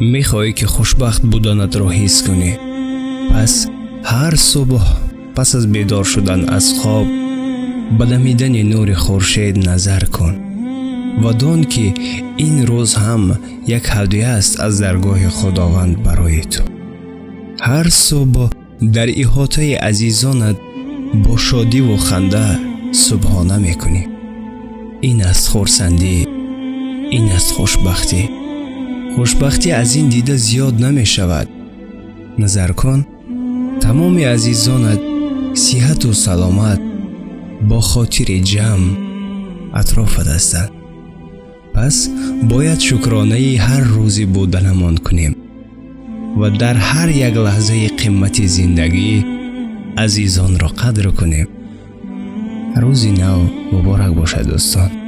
میخواهی که خوشبخت بودنت را حس کنی. پس هر صبح پس از بیدار شدن از خواب به دمیدن نور خورشید نظر کن و دان که این روز هم یک هدیه است از درگاه خداوند برای تو. هر صبح در احاطه عزیزانت با شادی و خنده صبحانه میکنی. این است خرسندی، این است خوشبختی. خوشبختی از این دیده زیاد نمی شود. نظر کن تمام عزیزانت صحت و سلامت با خاطر جمع اطرافت هستند. پس باید شکرانه هر روزی بودنمان کنیم و در هر یک لحظه قیمتی زندگی عزیزان را قدر کنیم. روزی نو مبارک باشد دوستان.